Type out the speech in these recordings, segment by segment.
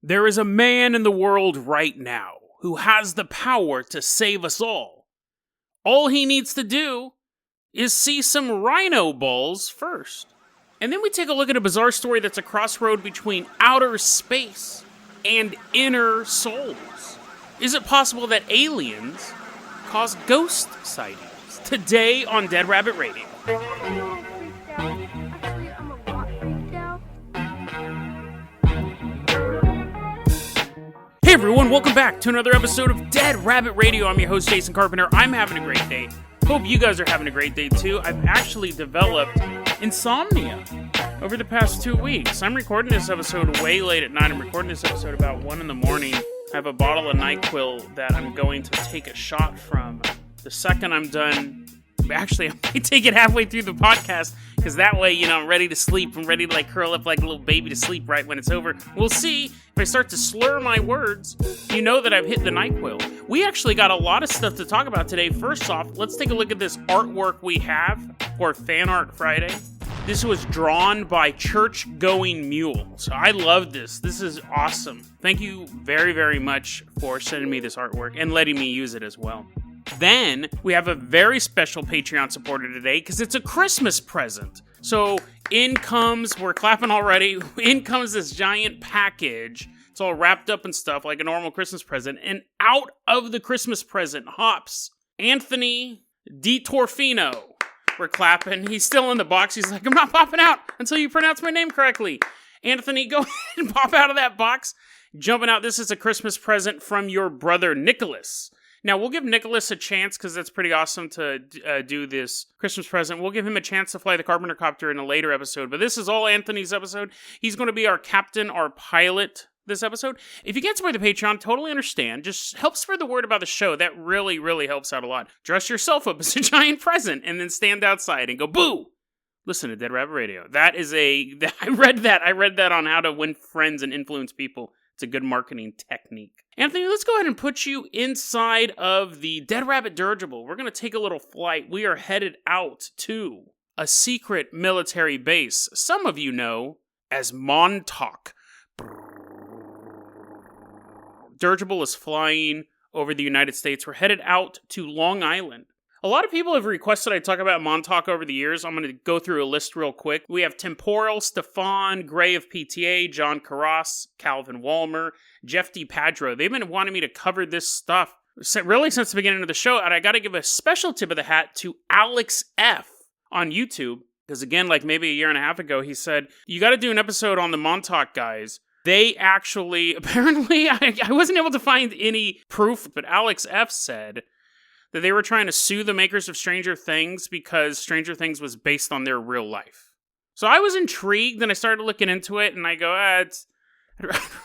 There is a man in the world right now who has the power to save us all. All he needs to do is see some Rhino Balls first. And then we take a look at a bizarre story that's a crossroad between outer space and inner souls. Is it possible that aliens cause ghost sightings? Today on Dead Rabbit Radio. Hey everyone, welcome back to another episode of Dead Rabbit Radio. I'm your host, Jason Carpenter. I'm having a great day. Hope you guys are having a great day too. I've actually developed insomnia over the past 2 weeks. I'm recording this episode way late at night. I'm recording this episode about 1 in the morning. I have a bottle of NyQuil that I'm going to take a shot from. The second I'm done, actually, I might take it halfway through the podcast, because that way, I'm ready to sleep. I'm ready to curl up like a little baby to sleep right when it's over. We'll see. If I start to slur my words, you know that I've hit the NyQuil. We actually got a lot of stuff to talk about today. First off, let's take a look at this artwork we have for Fan Art Friday. This was drawn by Church Going Mule. So I love this. This is awesome. Thank you very, very much for sending me this artwork and letting me use it as well. Then we have a very special Patreon supporter today because it's a Christmas present. So we're clapping already, in comes this giant package. It's all wrapped up and stuff like a normal Christmas present. And out of the Christmas present hops Anthony DiTorfino. We're clapping. He's still in the box. He's like, I'm not popping out until you pronounce my name correctly. Anthony, go ahead and pop out of that box. Jumping out. This is a Christmas present from your brother Nicholas. Now, we'll give Nicholas a chance, because that's pretty awesome to do this Christmas present. We'll give him a chance to fly the Carpenter copter in a later episode, but this is all Anthony's episode. He's going to be our captain, our pilot this episode. If you can't support the Patreon, totally understand. Just help spread the word about the show. That really, really helps out a lot. Dress yourself up as a giant present, and then stand outside and go, boo! Listen to Dead Rabbit Radio. I read that on how to win friends and influence people. It's a good marketing technique. Anthony, let's go ahead and put you inside of the Dead Rabbit dirigible. We're going to take a little flight. We are headed out to a secret military base some of you know as Montauk. Dirigible is flying over the United States. We're headed out to Long Island. A lot of people have requested I talk about Montauk over the years. I'm going to go through a list real quick. We have Temporal, Stefan, Gray of PTA, John Carras, Calvin Walmer, Jeff DiPadro. They've been wanting me to cover this stuff really since the beginning of the show, and I got to give a special tip of the hat to Alex F. on YouTube, because again, like maybe a year and a half ago, he said, you got to do an episode on the Montauk guys. They actually, apparently, I wasn't able to find any proof, but Alex F. said that they were trying to sue the makers of Stranger Things because Stranger Things was based on their real life. So I was intrigued, and I started looking into it, and I go, I'd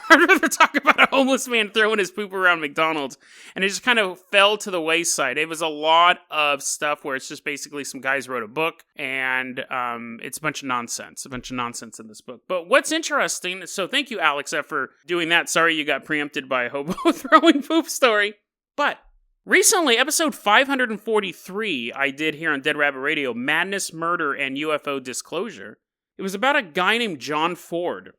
rather talk about a homeless man throwing his poop around McDonald's. And it just kind of fell to the wayside. It was a lot of stuff where it's just basically some guys wrote a book, and it's a bunch of nonsense in this book. But what's interesting, so thank you, Alex, for doing that. Sorry you got preempted by a hobo throwing poop story. But recently, episode 543 I did here on Dead Rabbit Radio, Madness, Murder, and UFO Disclosure. It was about a guy named John Ford,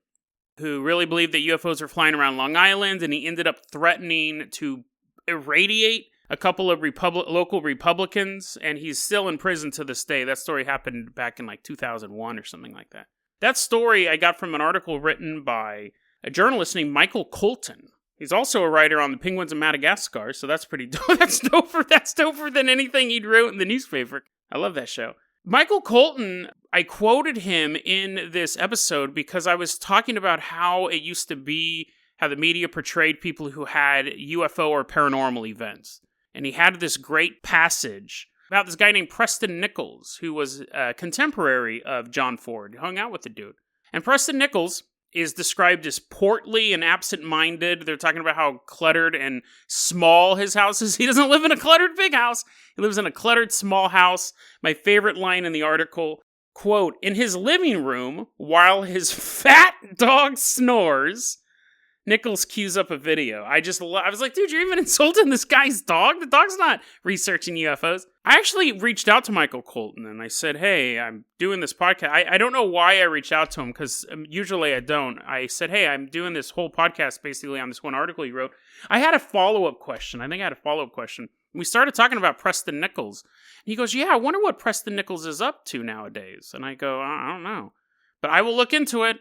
who really believed that UFOs were flying around Long Island, and he ended up threatening to irradiate a couple of local Republicans, and he's still in prison to this day. That story happened back in 2001 or something like that. That story I got from an article written by a journalist named Michael Colton. He's also a writer on the Penguins of Madagascar, so that's pretty dope. That's doper than anything he'd wrote in the newspaper. I love that show. Michael Colton, I quoted him in this episode because I was talking about how it used to be, how the media portrayed people who had UFO or paranormal events. And he had this great passage about this guy named Preston Nichols, who was a contemporary of John Ford. He hung out with the dude. And Preston Nichols is described as portly and absent-minded. They're talking about how cluttered and small his house is. He doesn't live in a cluttered big house. He lives in a cluttered small house. My favorite line in the article, quote, in his living room, while his fat dog snores, Nichols cues up a video. I was like, dude, you're even insulting this guy's dog? The dog's not researching UFOs. I actually reached out to Michael Colton and I said, hey, I'm doing this podcast. I don't know why I reached out to him because usually I don't. I said, hey, I'm doing this whole podcast basically on this one article you wrote. I had a follow-up question. We started talking about Preston Nichols. And he goes, yeah, I wonder what Preston Nichols is up to nowadays. And I go, I don't know. But I will look into it.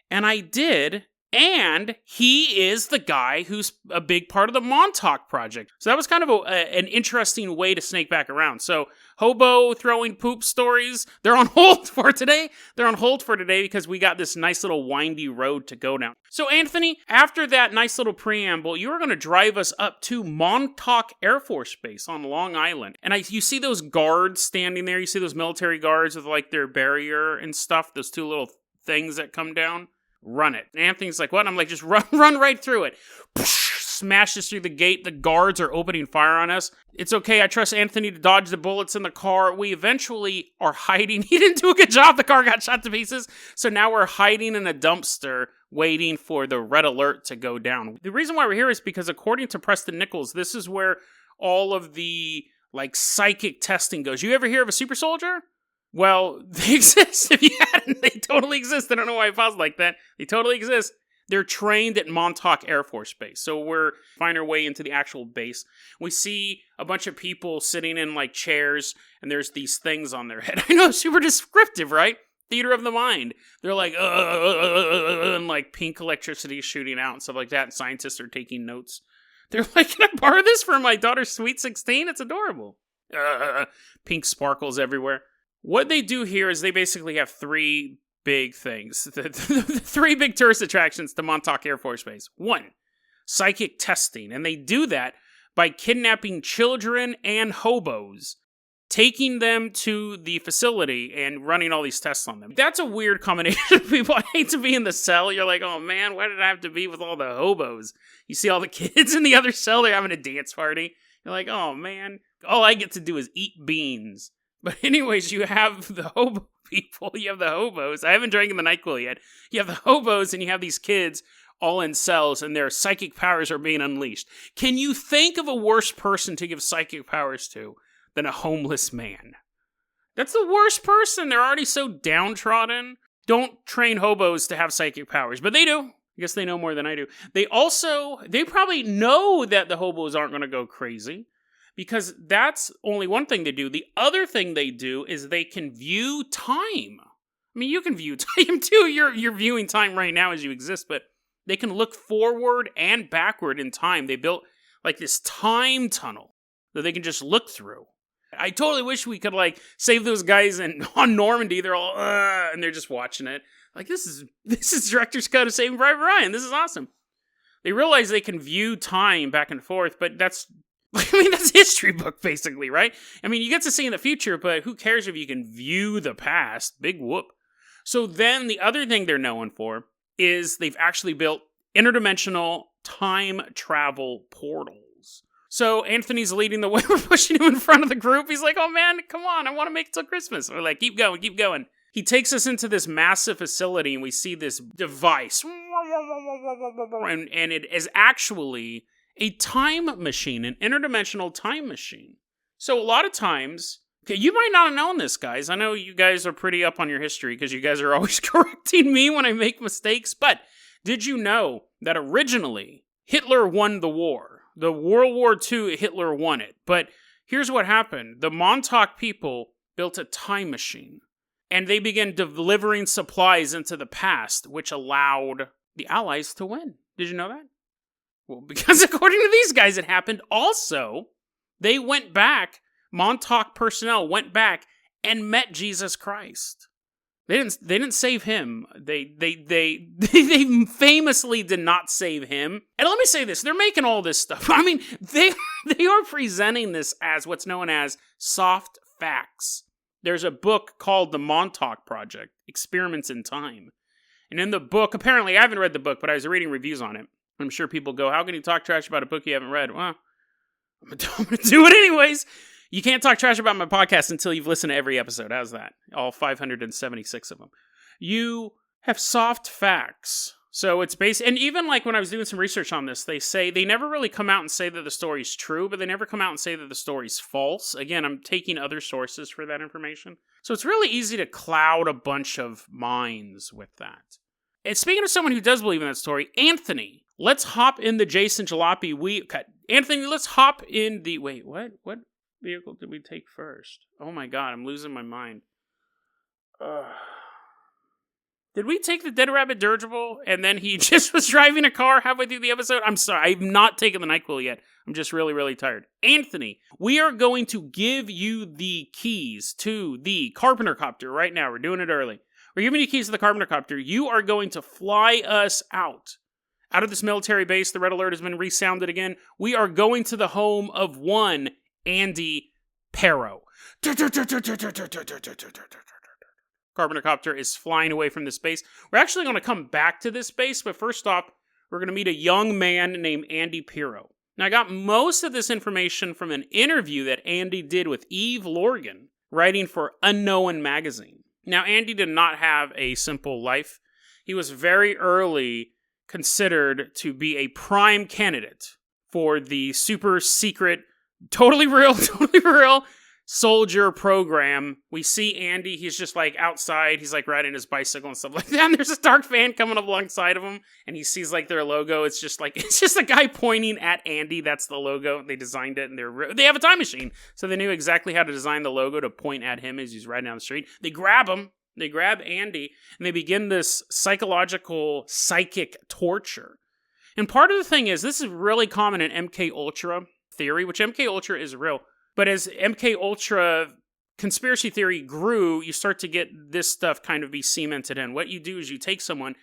And I did. And he is the guy who's a big part of the Montauk Project. So that was kind of an interesting way to snake back around. So hobo throwing poop stories, they're on hold for today. Because we got this nice little windy road to go down. So Anthony, after that nice little preamble, you are going to drive us up to Montauk Air Force Base on Long Island. And you see those guards standing there. You see those military guards with like their barrier and stuff. Those two little things that come down. Run it. And Anthony's like, what? And I'm like, just run right through it. Smashes through the gate. The guards are opening fire on us. It's okay. I trust Anthony to dodge the bullets in the car. We eventually are hiding. He didn't do a good job. The car got shot to pieces. So now we're hiding in a dumpster waiting for the red alert to go down. The reason why we're here is because according to Preston Nichols, this is where all of the like psychic testing goes. You ever hear of a super soldier? Well, they exist. If you hadn't, they totally exist. I don't know why I paused like that. They totally exist. They're trained at Montauk Air Force Base. So we're finding our way into the actual base. We see a bunch of people sitting in like chairs, and there's these things on their head. I know, super descriptive, right? Theater of the mind. They're like, and like pink electricity shooting out and stuff like that. And scientists are taking notes. They're like, can I borrow this for my daughter's Sweet 16? It's adorable. Pink sparkles everywhere. What they do here is they basically have three big things. The three big tourist attractions to Montauk Air Force Base. One, psychic testing. And they do that by kidnapping children and hobos, taking them to the facility and running all these tests on them. That's a weird combination of people. I hate to be in the cell. You're like, oh man, why did I have to be with all the hobos? You see all the kids in the other cell, they're having a dance party. You're like, oh man, all I get to do is eat beans. But anyways, you have the hobo people, you have the hobos. I haven't drank in the NyQuil yet. You have the hobos and you have these kids all in cells and their psychic powers are being unleashed. Can you think of a worse person to give psychic powers to than a homeless man? That's the worst person. They're already so downtrodden. Don't train hobos to have psychic powers, but they do. I guess they know more than I do. They probably know that the hobos aren't going to go crazy. Because that's only one thing they do. The other thing they do is they can view time. I mean, you can view time too. You're viewing time right now as you exist, but they can look forward and backward in time. They built like this time tunnel that they can just look through. I totally wish we could like save those guys on Normandy. They're all and they're just watching it. Like this is director's cut of Saving Private Ryan. This is awesome. They realize they can view time back and forth, but that's history book, basically, right? I mean, you get to see in the future, but who cares if you can view the past? Big whoop. So then the other thing they're known for is they've actually built interdimensional time travel portals. So Anthony's leading the way. We're pushing him in front of the group. He's like, oh man, come on, I want to make it till Christmas. We're like, keep going. He takes us into this massive facility, and we see this device. And it is actually a time machine, an interdimensional time machine. So a lot of times, okay, you might not have known this, guys. I know you guys are pretty up on your history because you guys are always correcting me when I make mistakes. But did you know that originally Hitler won the war? The World War II, Hitler won it. But here's what happened. The Montauk people built a time machine. And they began delivering supplies into the past, which allowed the Allies to win. Did you know that? Well, because according to these guys, it happened. Also, they went back, Montauk personnel went back and met Jesus Christ. They didn't save him. They famously did not save him. And let me say this, they're making all this stuff. I mean, they are presenting this as what's known as soft facts. There's a book called The Montauk Project, Experiments in Time. And in the book, apparently, I haven't read the book, but I was reading reviews on it. I'm sure people go, how can you talk trash about a book you haven't read? Well, I'm going to do it anyways. You can't talk trash about my podcast until you've listened to every episode. How's that? All 576 of them. You have soft facts. So it's and even like when I was doing some research on this, they say they never really come out and say that the story's true, but they never come out and say that the story's false. Again, I'm taking other sources for that information. So it's really easy to cloud a bunch of minds with that. And speaking of someone who does believe in that story, Anthony, let's hop in the Jason Jalopy. Anthony, let's hop in the... Wait, what? What vehicle did we take first? Oh my god, I'm losing my mind. Did we take the Dead Rabbit dirigible and then he just was driving a car halfway through the episode? I'm sorry, I've not taken the NyQuil yet. I'm just really, really tired. Anthony, we are going to give you the keys to the Carpenter copter right now. We're doing it early. We're giving you keys to the Carpenter copter. You are going to fly us out of this military base. The red alert has been resounded again. We are going to the home of one Andy Perro. Carpenter copter is flying away from this base. We're actually going to come back to this base, but first off, we're going to meet a young man named Andy Perro. Now, I got most of this information from an interview that Andy did with Eve Lorgan, writing for Unknown magazine. Now, Andy did not have a simple life. He was very early considered to be a prime candidate for the super secret, totally real soldier program. We see Andy, he's just like outside, he's like riding his bicycle and stuff like that, and there's a Stark fan coming up alongside of him, and he sees like their logo. It's just a guy pointing at Andy. That's the logo. They designed it, and they have a time machine, so they knew exactly how to design the logo to point at him as he's riding down the street. They grab him, they grab Andy, and they begin this psychic torture. And part of the thing is, this is really common in MK Ultra theory, which MK Ultra is real. But as MK Ultra conspiracy theory grew, you start to get this stuff kind of be cemented in. What you do is you take someone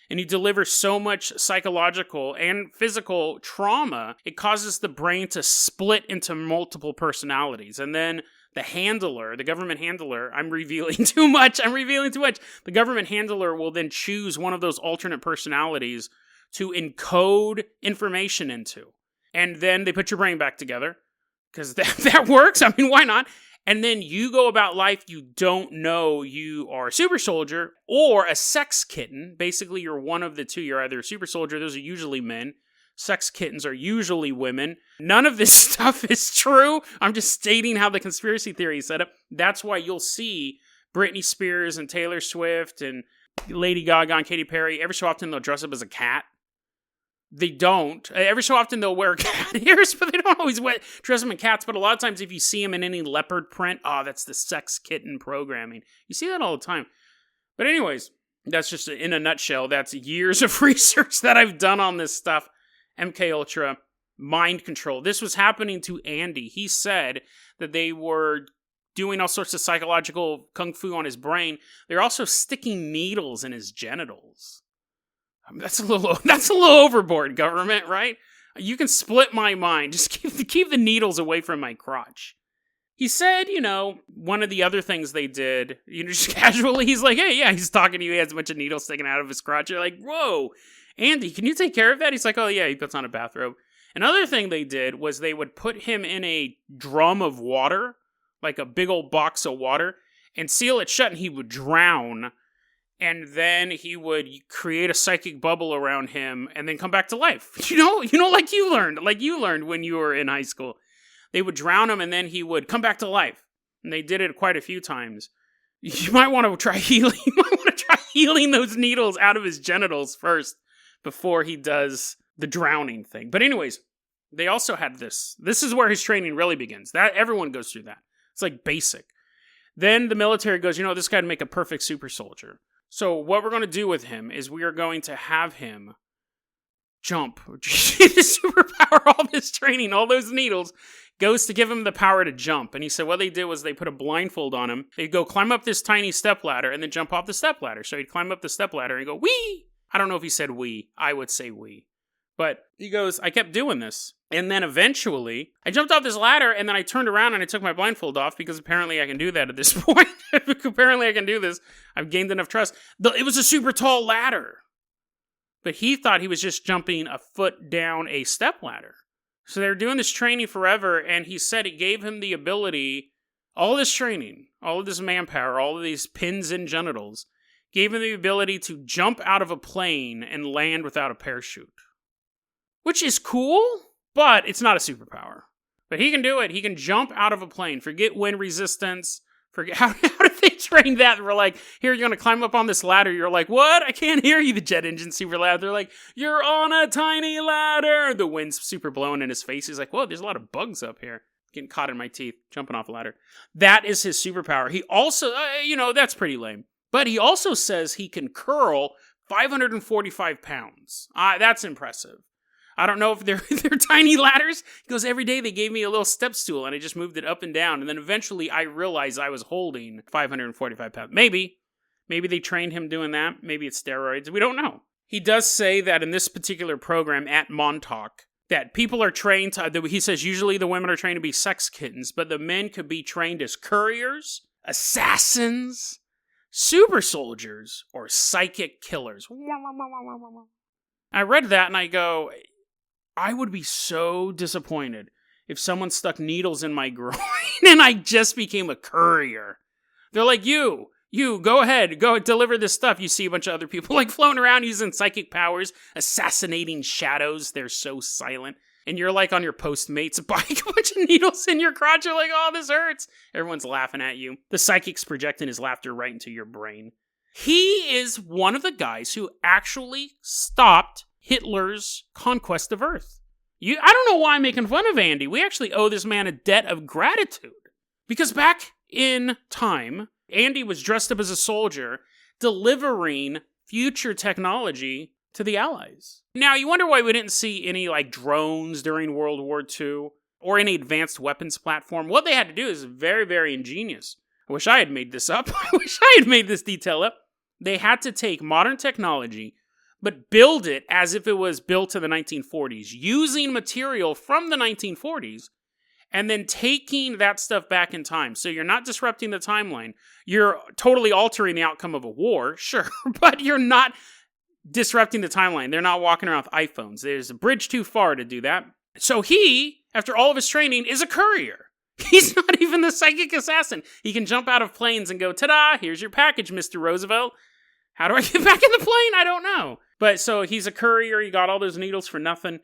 and you deliver so much psychological and physical trauma, it causes the brain to split into multiple personalities. And then the government handler, I'm revealing too much. The government handler will then choose one of those alternate personalities to encode information into. And then they put your brain back together. Because that works. I mean, why not? And then you go about life, you don't know you are a super soldier or a sex kitten. Basically, you're one of the two. You're either a super soldier, those are usually men. Sex kittens are usually women. None of this stuff is true. I'm just stating how the conspiracy theory is set up. That's why you'll see Britney Spears and Taylor Swift and Lady Gaga and Katy Perry. Every so often, they'll dress up as a cat. They don't. Every so often they'll wear cat ears, but they don't always dress them in cats. But a lot of times if you see them in any leopard print, that's the sex kitten programming. You see that all the time. But anyways, that's just in a nutshell. That's years of research that I've done on this stuff. MK Ultra, mind control. This was happening to Andy. He said that they were doing all sorts of psychological kung fu on his brain. They're also sticking needles in his genitals. That's a little overboard, government, right? You can split my mind. Just keep the needles away from my crotch. He said, one of the other things they did, just casually, he's like, hey, yeah, he's talking to you. He has a bunch of needles sticking out of his crotch. You're like, whoa, Andy, can you take care of that? He's like, oh, yeah, he puts on a bathrobe. Another thing they did was they would put him in a drum of water, like a big old box of water, and seal it shut, and he would drown. And then he would create a psychic bubble around him and then come back to life. Like you learned when you were in high school. They would drown him and then he would come back to life. And they did it quite a few times. You might want to try healing. You might want to try healing those needles out of his genitals first before he does the drowning thing. But anyways, they also had this. This is where his training really begins. That everyone goes through that. It's like basic. Then the military goes, this guy would make a perfect super soldier. So what we're going to do with him is we are going to have him jump. His superpower, all this training, all those needles, goes to give him the power to jump. And he said what they did was they put a blindfold on him. They'd go climb up this tiny stepladder and then jump off the stepladder. So he'd climb up the stepladder and go, wee! I don't know if he said wee. I would say wee. But he goes, I kept doing this. And then eventually, I jumped off this ladder, and then I turned around and I took my blindfold off, because apparently I can do that at this point. Apparently I can do this. I've gained enough trust. It was a super tall ladder. But he thought he was just jumping a foot down a stepladder. So they were doing this training forever, and he said it gave him the ability, all this training, all of this manpower, all of these pins and genitals, gave him the ability to jump out of a plane and land without a parachute. Which is cool, but it's not a superpower. But he can do it. He can jump out of a plane. Forget wind resistance. Forget how did they train that? We're like, here, you're going to climb up on this ladder. You're like, what? I can't hear you. The jet engine's super loud. They're like, you're on a tiny ladder. The wind's super blowing in his face. He's like, whoa, there's a lot of bugs up here. Getting caught in my teeth, jumping off a ladder. That is his superpower. He also, that's pretty lame. But he also says he can curl 545 pounds. That's impressive. I don't know if they're tiny ladders. He goes, every day they gave me a little step stool and I just moved it up and down. And then eventually I realized I was holding 545 pounds. Maybe they trained him doing that. Maybe it's steroids. We don't know. He does say that in this particular program at Montauk, that people are trained to, he says usually the women are trained to be sex kittens, but the men could be trained as couriers, assassins, super soldiers, or psychic killers. I read that and I go, I would be so disappointed if someone stuck needles in my groin and I just became a courier. They're like, you, go ahead, go deliver this stuff. You see a bunch of other people like floating around using psychic powers, assassinating shadows. They're so silent. And you're like on your Postmates bike, a bunch of needles in your crotch. You're like, oh, this hurts. Everyone's laughing at you. The psychic's projecting his laughter right into your brain. He is one of the guys who actually stopped Hitler's conquest of Earth. I don't know why I'm making fun of Andy. We actually owe this man a debt of gratitude. Because back in time, Andy was dressed up as a soldier, delivering future technology to the Allies. Now, you wonder why we didn't see any, drones during World War II, or any advanced weapons platform. What they had to do is very, very ingenious. I wish I had made this up. I wish I had made this detail up. They had to take modern technology, but build it as if it was built in the 1940s, using material from the 1940s, and then taking that stuff back in time. So you're not disrupting the timeline. You're totally altering the outcome of a war, sure, but you're not disrupting the timeline. They're not walking around with iPhones. There's a bridge too far to do that. So he, after all of his training, is a courier. He's not even the psychic assassin. He can jump out of planes and go, ta-da, here's your package, Mr. Roosevelt. How do I get back in the plane? I don't know. But so he's a courier. He got all those needles for nothing.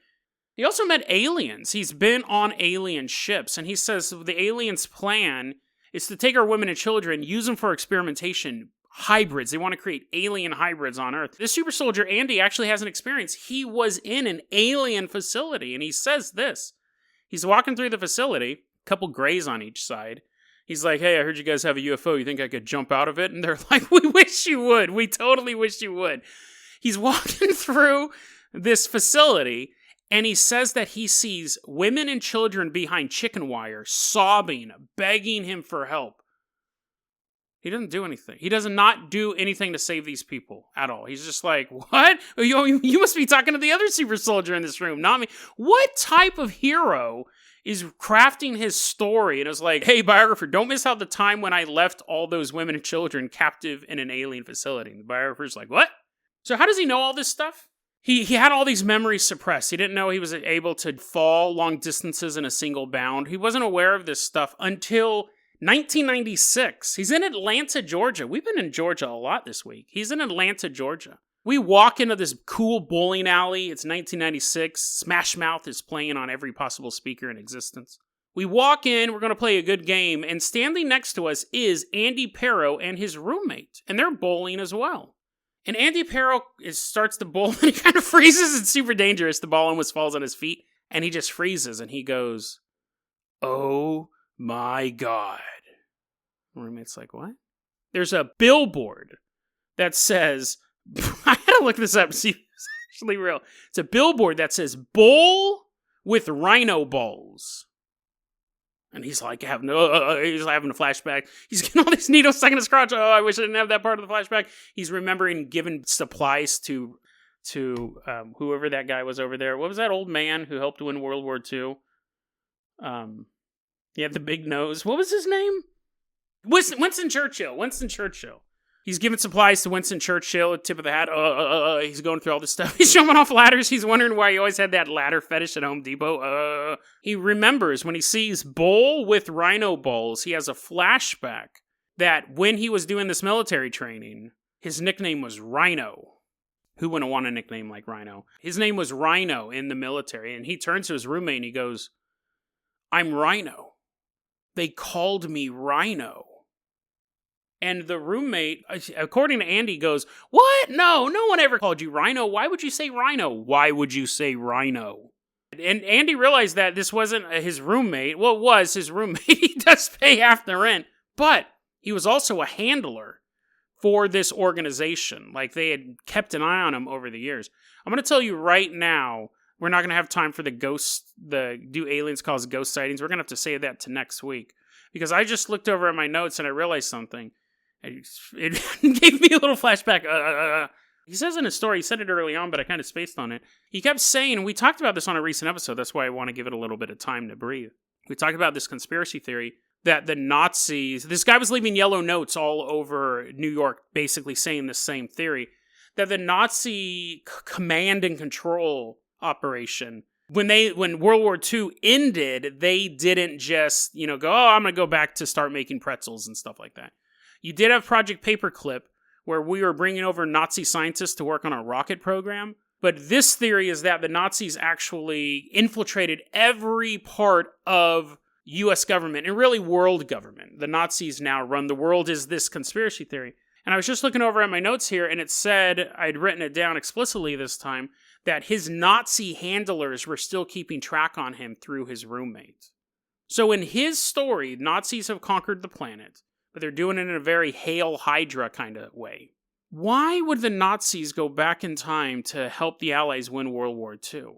He also met aliens. He's been on alien ships. And he says the aliens' plan is to take our women and children, use them for experimentation, hybrids. They want to create alien hybrids on Earth. This super soldier, Andy, actually has an experience. He was in an alien facility. And he says this. He's walking through the facility, a couple grays on each side. He's like, hey, I heard you guys have a UFO. You think I could jump out of it? And they're like, we wish you would. We totally wish you would. He's walking through this facility, and he says that he sees women and children behind chicken wire, sobbing, begging him for help. He doesn't do anything. He does not do anything to save these people at all. He's just like, what? You must be talking to the other super soldier in this room, not me. What type of hero is crafting his story and is like, hey, biographer, don't miss out the time when I left all those women and children captive in an alien facility. And the biographer's like, what? So how does he know all this stuff? He had all these memories suppressed. He didn't know he was able to fall long distances in a single bound. He wasn't aware of this stuff until 1996. He's in Atlanta, Georgia. We've been in Georgia a lot this week. He's in Atlanta, Georgia. We walk into this cool bowling alley. It's 1996. Smash Mouth is playing on every possible speaker in existence. We walk in, we're going to play a good game, and standing next to us is Andy Pero and his roommate, and they're bowling as well. And Andy Pero starts to bowl, and he kind of freezes. It's super dangerous. The ball almost falls on his feet, and he just freezes, and he goes, oh my God. The roommate's like, what? There's a billboard that says, I had to look this up to see if it's actually real. It's a billboard that says, bowl with Rhino Balls. And he's like, he's having a flashback. He's getting all these needles stuck in his crotch. Oh, I wish I didn't have that part of the flashback. He's remembering giving supplies to whoever that guy was over there. What was that old man who helped win World War II? He had the big nose. What was his name? Winston Churchill. Winston Churchill. He's giving supplies to Winston Churchill, tip of the hat. He's going through all this stuff. He's jumping off ladders. He's wondering why he always had that ladder fetish at Home Depot. He remembers when he sees bowl with Rhino Balls, he has a flashback that when he was doing this military training, His nickname was Rhino. Who wouldn't want a nickname like Rhino? His name was Rhino in the military, and he turns to his roommate and he goes, "I'm Rhino. They called me Rhino." And the roommate, according to Andy, goes, "What? No one ever called you Rhino. Why would you say Rhino? Why would you say Rhino?" And Andy realized that this wasn't his roommate. Well, it was his roommate. He does pay half the rent. But he was also a handler for this organization. Like, they had kept an eye on him over the years. I'm going to tell you right now, we're not going to have time for do aliens cause ghost sightings. We're going to have to save that to next week. Because I just looked over at my notes and I realized something. It gave me a little flashback. He says in his story, he said it early on, but I kind of spaced on it. He kept saying, we talked about this on a recent episode, that's why I want to give it a little bit of time to breathe. We talked about this conspiracy theory that the Nazis, this guy was leaving yellow notes all over New York, basically saying the same theory, that the Nazi command and control operation, when World War II ended, they didn't just, go, I'm going to go back to start making pretzels and stuff like that. You did have Project Paperclip, where we were bringing over Nazi scientists to work on a rocket program. But this theory is that the Nazis actually infiltrated every part of U.S. government, and really world government. The Nazis now run the world, is this conspiracy theory. And I was just looking over at my notes here, and it said, I'd written it down explicitly this time, that his Nazi handlers were still keeping track on him through his roommate. So in his story, Nazis have conquered the planet, but they're doing it in a very Hail Hydra kind of way. Why would the Nazis go back in time to help the Allies win World War II?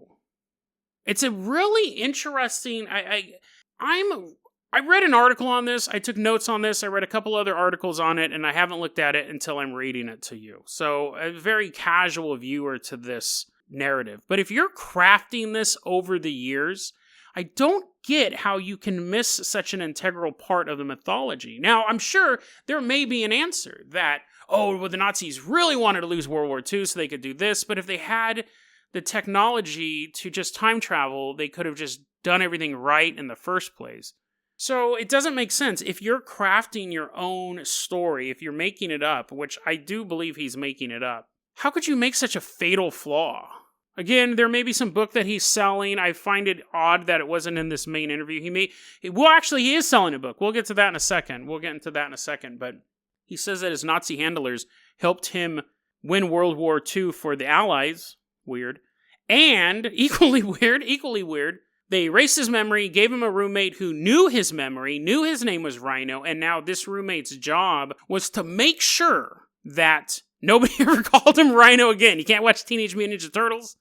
It's a really interesting... I read an article on this, I took notes on this, I read a couple other articles on it, and I haven't looked at it until I'm reading it to you. So, a very casual viewer to this narrative. But if you're crafting this over the years, I don't get how you can miss such an integral part of the mythology. Now, I'm sure there may be an answer that, the Nazis really wanted to lose World War II so they could do this, but if they had the technology to just time travel, they could have just done everything right in the first place. So it doesn't make sense. If you're crafting your own story, if you're making it up, which I do believe he's making it up, how could you make such a fatal flaw? Again, there may be some book that he's selling. I find it odd that it wasn't in this main interview. He is selling a book. We'll get to that in a second. But he says that his Nazi handlers helped him win World War II for the Allies. Weird. And equally weird, they erased his memory, gave him a roommate who knew his memory, knew his name was Rhino, and now this roommate's job was to make sure that nobody ever called him Rhino again. You can't watch Teenage Mutant Ninja Turtles,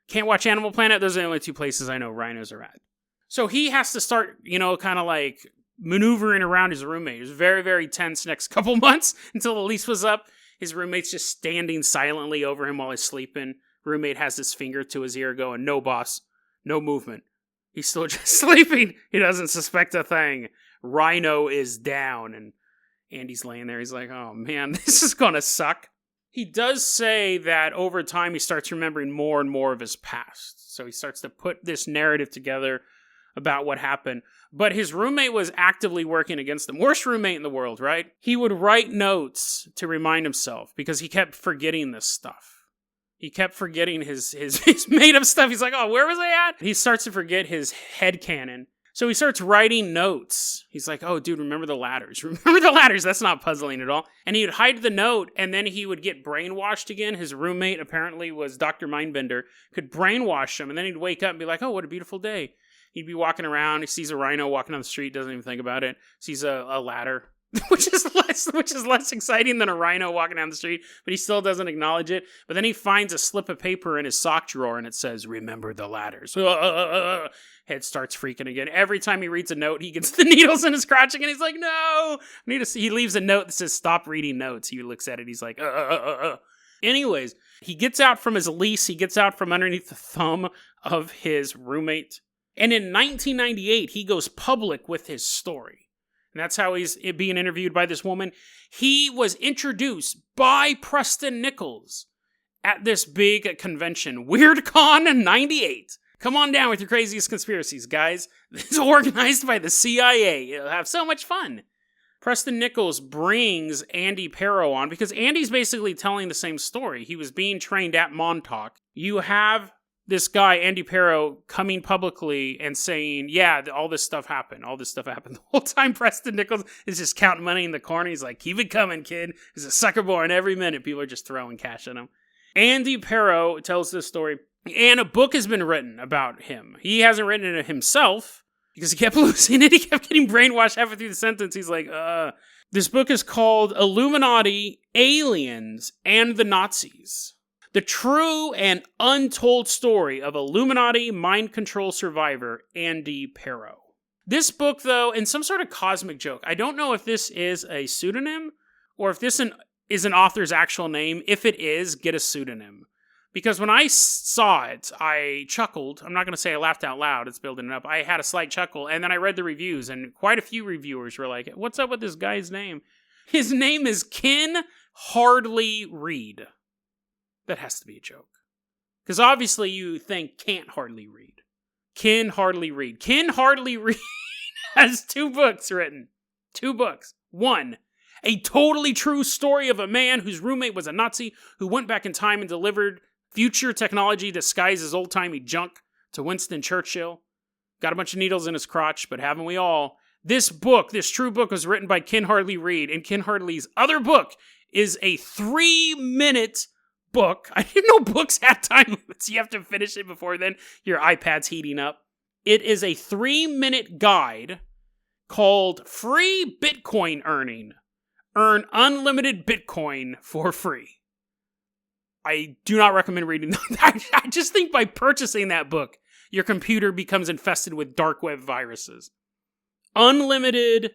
can't watch Animal Planet. Those are the only two places I know rhinos are at. So he has to start, kind of like maneuvering around his roommate. It was very, very tense next couple months until the lease was up. His roommate's just standing silently over him while he's sleeping. Roommate has his finger to his ear going, "No, boss, no movement." He's still just sleeping. He doesn't suspect a thing. Rhino is down, and Andy's laying there. He's like, oh man, this is gonna suck. He does say that over time he starts remembering more and more of his past. So he starts to put this narrative together about what happened. But his roommate was actively working against him. Worst roommate in the world, right? He would write notes to remind himself because he kept forgetting this stuff. He kept forgetting his made-up stuff. He's like, oh, where was I at? He starts to forget his headcanon. So he starts writing notes. He's like, oh, dude, remember the ladders. Remember the ladders. That's not puzzling at all. And he would hide the note, and then he would get brainwashed again. His roommate apparently was Dr. Mindbender, could brainwash him, and then he'd wake up and be like, oh, what a beautiful day. He'd be walking around. He sees a rhino walking on the street, doesn't even think about it. Sees a ladder. which is less exciting than a rhino walking down the street, but he still doesn't acknowledge it. But then he finds a slip of paper in his sock drawer, and it says, remember the ladders. Head starts freaking again. Every time he reads a note, he gets the needles in his crotch again. He's like, no! He leaves a note that says, stop reading notes. He looks at it, he's like, Anyways, he gets out from his lease, he gets out from underneath the thumb of his roommate. And in 1998, he goes public with his story. And that's how he's being interviewed by this woman. He was introduced by Preston Nichols at this big convention, WeirdCon 98. Come on down with your craziest conspiracies, guys. It's organized by the CIA. You'll have so much fun. Preston Nichols brings Andy Perro on because Andy's basically telling the same story. He was being trained at Montauk. You have this guy, Andy Perro, coming publicly and saying, yeah, all this stuff happened. All this stuff happened. The whole time Preston Nichols is just counting money in the corner. He's like, keep it coming, kid. There's a sucker born every minute. People are just throwing cash at him. Andy Perro tells this story, and a book has been written about him. He hasn't written it himself because he kept losing it. He kept getting brainwashed halfway through the sentence. He's like, This book is called Illuminati, Aliens, and the Nazis. The true and untold story of Illuminati mind control survivor Andy Perro. This book, though, in some sort of cosmic joke, I don't know if this is a pseudonym or if this is an author's actual name. If it is, get a pseudonym. Because when I saw it, I chuckled. I'm not going to say I laughed out loud. It's building it up. I had a slight chuckle, and then I read the reviews, and quite a few reviewers were like, what's up with this guy's name? His name is Ken Hardly Read. That has to be a joke. Because obviously you think can't hardly read. Ken Hardly Read. Ken Hardly Read has 2 books written. 2 books. 1, a totally true story of a man whose roommate was a Nazi who went back in time and delivered future technology disguised as old-timey junk to Winston Churchill. Got a bunch of needles in his crotch, but haven't we all? This book, this true book, was written by Ken Hardly Read, and Ken Hardly's other book is a 3-minute book. I didn't know books had time limits. You have to finish it before then. Your iPad's heating up. It is a 3-minute guide called Free Bitcoin Earning. Earn unlimited Bitcoin for free. I do not recommend reading that. I just think by purchasing that book, your computer becomes infested with dark web viruses. Unlimited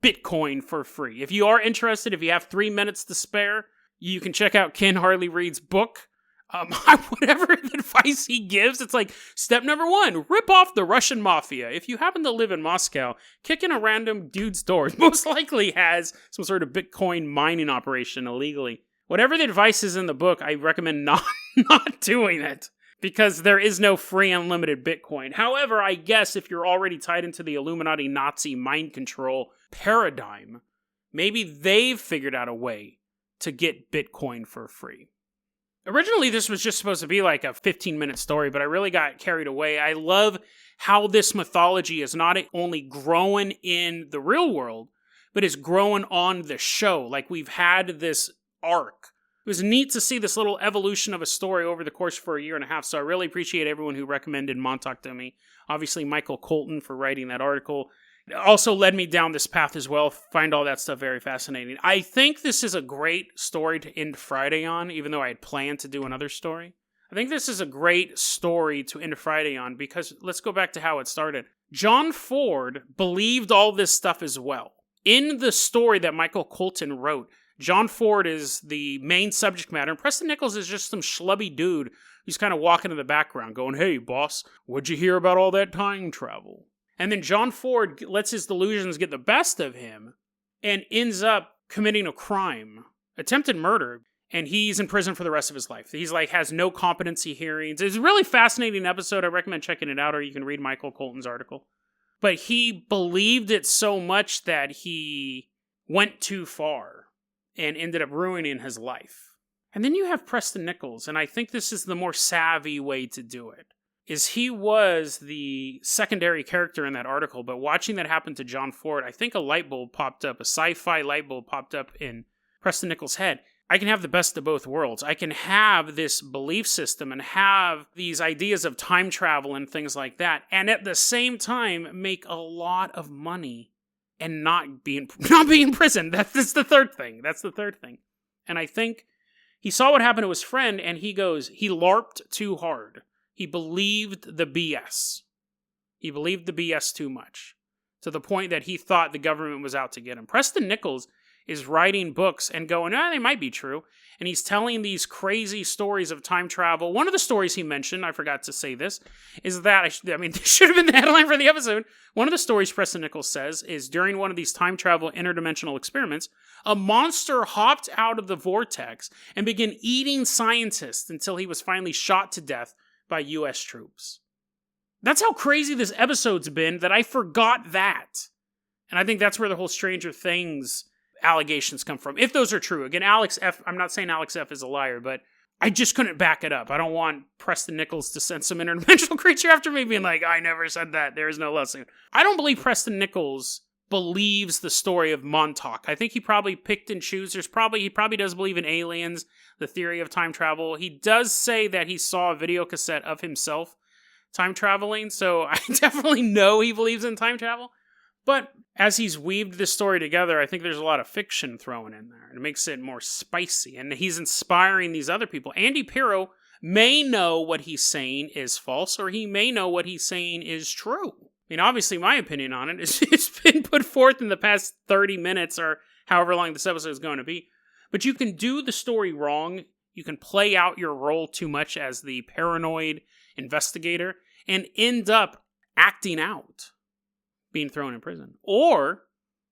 Bitcoin for free. If you are interested, if you have 3 minutes to spare, you can check out Ken Hardly Read's book. Whatever advice he gives, it's like, step number 1, rip off the Russian mafia. If you happen to live in Moscow, kicking a random dude's door most likely has some sort of Bitcoin mining operation illegally. Whatever the advice is in the book, I recommend not doing it, because there is no free unlimited Bitcoin. However, I guess if you're already tied into the Illuminati Nazi mind control paradigm, maybe they've figured out a way to get Bitcoin for free. Originally, this was just supposed to be like a 15-minute story, but I really got carried away. I love how this mythology is not only growing in the real world, but is growing on the show. Like, we've had this arc. It was neat to see this little evolution of a story over the course for a year and a half, so I really appreciate everyone who recommended Montauk to me. Obviously, Michael Colton for writing that article. It also led me down this path as well. Find all that stuff very fascinating. I think this is a great story to end Friday on, even though I had planned to do another story. I think this is a great story to end Friday on because let's go back to how it started. John Ford believed all this stuff as well. In the story that Michael Colton wrote, John Ford is the main subject matter, and Preston Nichols is just some schlubby dude who's kind of walking in the background going, hey, boss, what'd you hear about all that time travel? And then John Ford lets his delusions get the best of him and ends up committing a crime, attempted murder, and he's in prison for the rest of his life. He's like, has no competency hearings. It's a really fascinating episode. I recommend checking it out, or you can read Michael Colton's article. But he believed it so much that he went too far and ended up ruining his life. And then you have Preston Nichols, and I think this is the more savvy way to do it. Is he was the secondary character in that article, but watching that happen to John Ford, I think a light bulb popped up, a sci-fi light bulb popped up in Preston Nichols' head. I can have the best of both worlds. I can have this belief system and have these ideas of time travel and things like that, and at the same time make a lot of money and not be in prison. That's the third thing. That's the third thing. And I think he saw what happened to his friend, and he goes, he LARPed too hard. He believed the BS. He believed the BS too much, to the point that he thought the government was out to get him. Preston Nichols is writing books and going, they might be true. And he's telling these crazy stories of time travel. One of the stories he mentioned, I forgot to say this, is that, this should have been the headline for the episode. One of the stories Preston Nichols says is during one of these time travel interdimensional experiments, a monster hopped out of the vortex and began eating scientists until he was finally shot to death by U.S. troops. That's how crazy this episode's been that I forgot that. And I think that's where the whole Stranger Things allegations come from. If those are true. Again, Alex F., I'm not saying Alex F. is a liar, but I just couldn't back it up. I don't want Preston Nichols to send some interdimensional creature after me being like, I never said that. There is no lawsuit. I don't believe Preston Nichols believes the story of Montauk. I think he probably picked and chose. He probably does believe in aliens, the theory of time travel. He does say that he saw a video cassette of himself time traveling, so I definitely know he believes in time travel. But as he's weaved this story together, I think there's a lot of fiction thrown in there. And it makes it more spicy. And he's inspiring these other people. Andy Pirro may know what he's saying is false, or he may know what he's saying is true. I mean, obviously, my opinion on it is it's been put forth in the past 30 minutes or however long this episode is going to be. But you can do the story wrong. You can play out your role too much as the paranoid investigator and end up acting out being thrown in prison. Or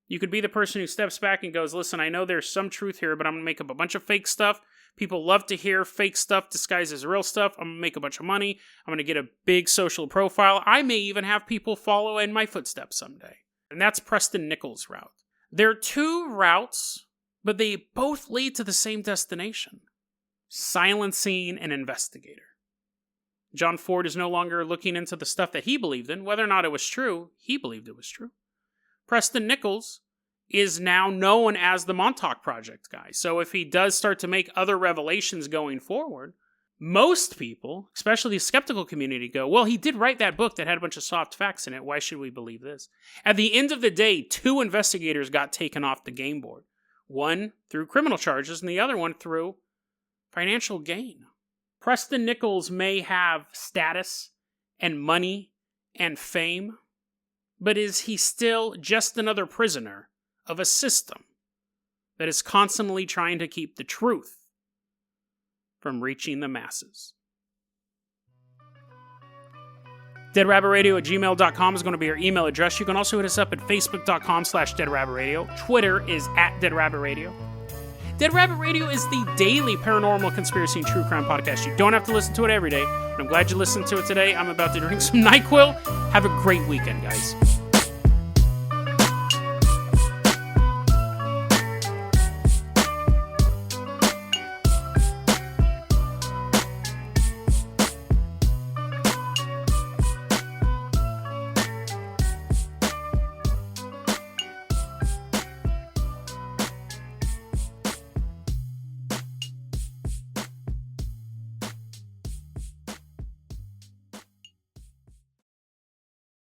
you could be the person who steps back and goes, listen, I know there's some truth here, but I'm going to make up a bunch of fake stuff. People love to hear fake stuff disguised as real stuff. I'm going to make a bunch of money. I'm going to get a big social profile. I may even have people follow in my footsteps someday. And that's Preston Nichols' route. There are two routes, but they both lead to the same destination. Silencing an investigator. John Ford is no longer looking into the stuff that he believed in. Whether or not it was true, he believed it was true. Preston Nichols is now known as the Montauk Project guy. So if he does start to make other revelations going forward, most people, especially the skeptical community, go, well, he did write that book that had a bunch of soft facts in it. Why should we believe this? At the end of the day, 2 investigators got taken off the game board. One through criminal charges and the other one through financial gain. Preston Nichols may have status and money and fame, but is he still just another prisoner of a system that is constantly trying to keep the truth from reaching the masses? DeadRabbitRadio@gmail.com is going to be our email address. You can also hit us up at Facebook.com/DeadRabbitRadio. Twitter is @DeadRabbitRadio. Dead Rabbit Radio is the daily paranormal conspiracy and true crime podcast. You don't have to listen to it every day, but I'm glad you listened to it today. I'm about to drink some NyQuil. Have a great weekend, guys.